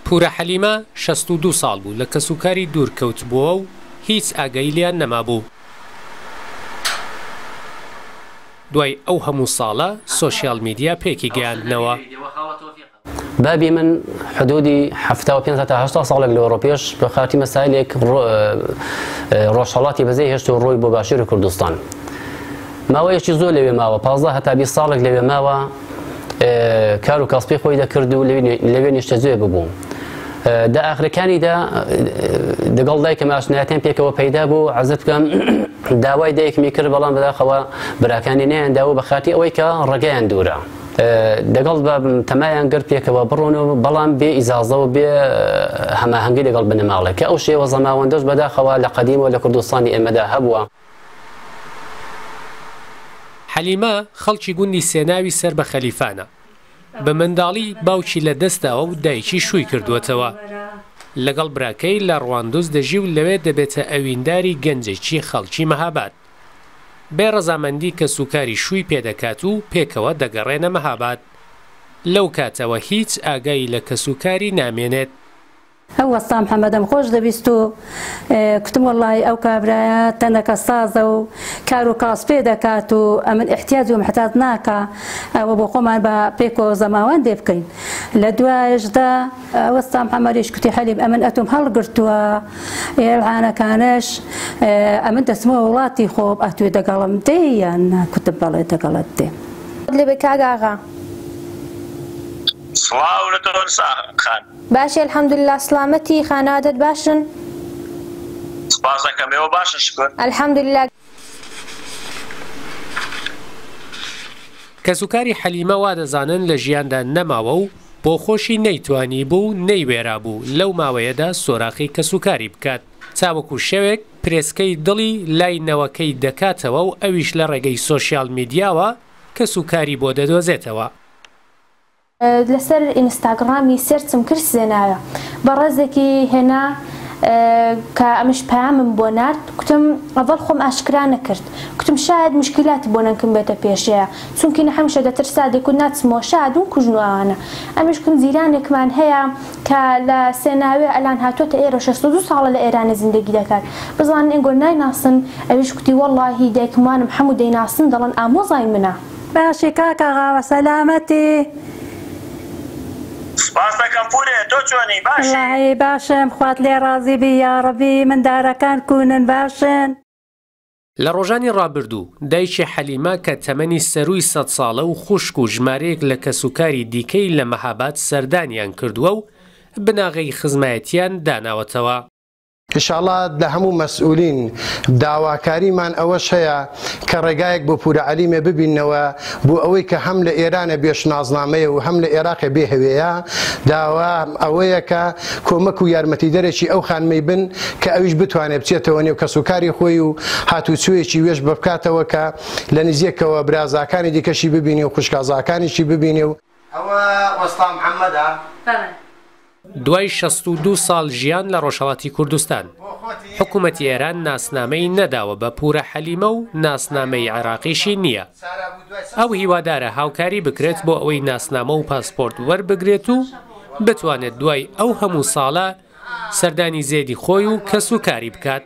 پورە حەلیمە 62 ساڵ بوو لە کەسوکاری دوورکەوت بووە و هیچ ئاگایی لیان نەمابوو. دوای ئەو هەموو ساڵە سۆشیال میدیا پێکی گەیاندنەوە. بابي من حدودي 75 تا 80 ساڵێک لە ئەوڕۆپێش بە خاتی مەسایلێک ڕۆژهەڵاتی بەزەی هێشت و ڕۆی بۆ باشووری کوردستان. ماوەیەکی زۆر لەوێ ماوە 15 هەتا 20 ساڵێک لەوێ ماوە کار و کاسبی خۆی دەکرد و لەوێ نیشتەجێ ببووم. دا ئاخرەکانیدا دەگەڵ دایکم ئاشنایەتیان پێکەوە پەیدا بوو عەزت بکەم داوای دایکمی کرد بەڵام بەداخەوە براکانی نەیانداوە بە خاتی ئەوەی کە ڕێگەیان دوورە. دەگەڵ بە تەمایان گرت پێکەوە بڕۆن و بەڵام بێ ئیزازە و بێ هەماهەنگی لەگەڵ بنەماڵێک کە ئەو شێوە زەماوەندەش بەداخەوە لە قەدیمەوە لە کوردستانی ئێمەدا هەبووە. حەلیمە خەڵکی گوندی سێناوی سەر بە خەلیفانە. بە منداڵی باوکی لە دەستاوە و دایکی شووی کردووەتەوە. لەگەڵ براکەی لە ڕواندۆز دەژی و لەوێ دەبێتە ئەوینداری گەنجێکی خەڵکی مەهاباد. بێ ڕەزامەندی کە سوکاری شووی پێدەکات و پێکەوە دەگەڕێنە مەهاباد. لەو کاتەوە هیچ ئاگایی لە کەسوکاری نامێنێت. ئەو وەستا محەممەدەم خۆش دەبیست و کوتم وەڵی ئەو کابرایە تەنەکە سازە و کار و کاس پێ دەکات و ئەمن احتیاج و محتاج ناکە ئەوە بۆ خۆمان بە پێکەوە زەماوەند دێ بکەین. لە دوایشدا وەستا محەممەدیش کوتی حەلیم ئەمن ئەتوم هەڵگرتووە ئێڵعانەکانش ئەمن دەسمەوە وڵاتی خۆب ئەتوێ دەگەڵم دێیان کوتم بەڵێ دەگەڵت دێ لێ بێ کاگاغا سڵاو لە تۆ خان باشی الحەمدولله سلامەتی خانەوادت باشن؟ سپاس دەکەم ئێوە باشن شکر الحەمدولله. کەسوکاری حەلیمە وا دەزانن لە ژیاندا نەماوە و بۆ خۆشی نەیتوانی بوو نەیوێرا بوو لەو ماوەیەدا سۆراخی کەسوکاری بکات چاوەکو شەوێک پرێسکەی دڵی لای نەوەکەی دەکاتەوە و ئەویش لە ڕێگەی سۆشیال میدیاوە کەسوکاری بۆ دەدۆزێتەوە. لەسەر ئینستاگرامی سێرچم کرد زێنایە بە ڕێزێکی هێنا کە ئەمەش پەیامم بۆ نارد کوتم ئەڤەڵ خۆم ئاشکرا نەکرد کوتم شاید مشکلاتی بۆ نەکەم بێتە پێشەیە چونکی نە هەمیشە دەترسا دێکوت ناچمەوە شاید و کوژنوانە ئەمەش کوم زیرانێکمان هەیە کە لە سێناوێ ئەلان هاتوۆتە ئێرە 62 ساڵە لە ئێرانە زیندگی دەکات بزانن ئێنگۆ نایناسن ئەویش کوتی وەڵڵاهی دایکمانم هەموو دەیناسن دەڵێن ئامۆزای منە. باشی کاکەغاوە سەلامەتی سپاس دەکەم پورێ تۆ چۆنی باشی؟ وڵڵاهی باشم خوات لێ ڕازی بی یاڕەبی مندارەکان کوونن باشن. لە ڕۆژانی ڕابردوو دایکی حەلیمە کە تەمەنی سەرووی 100 ساڵە و خوشک و ژمارەیەک لە کەسوکاری دیکەی لە مەهاباد سەردانیان کردووە و بناغی خزمایەتیان داناوەتەوە. ئینشاڵڵا لە هەموو مەسئولین داواکاریمان ئەوەش هەیە کە ڕێگایەک بۆ پورە عەلیمە ببینەوە بۆ ئەوەی کە هەم لە ئێرانە بێشنازنامەیە و هەم لە عێراقی بێ هەوەیە داوا ئەوەیە کە کۆمەک و یارمەتی دەرێکی ئەو خانمەی بن کە ئەویش بتوانێت بچێتەوە نێو کەسوکاری خۆی و هاتوچوویەکی وێش بکاتەوە کە لە نزیەکەوە برازاکانی دیکەشی ببینی و خوشکازاکانیشی ببینێ و ئەوە وەستا محەممەدە؟ دوای 62 ساڵ ژیان لە ڕۆژهەڵاتی کوردستان حکوومەتی ئێران ناسنامەی نەداوە بە پورە حەلیمە و ناسنامەی عێراقیشی نییە. ئەو هیوادارە هاوکاری بکرێت بۆ ئەوەی ناسنامە و پاسپۆرت وەربگرێت و بتوانێت دوای ئەو هەموو ساڵە سەردانی زێدی خۆی و کەسوکاری بکات.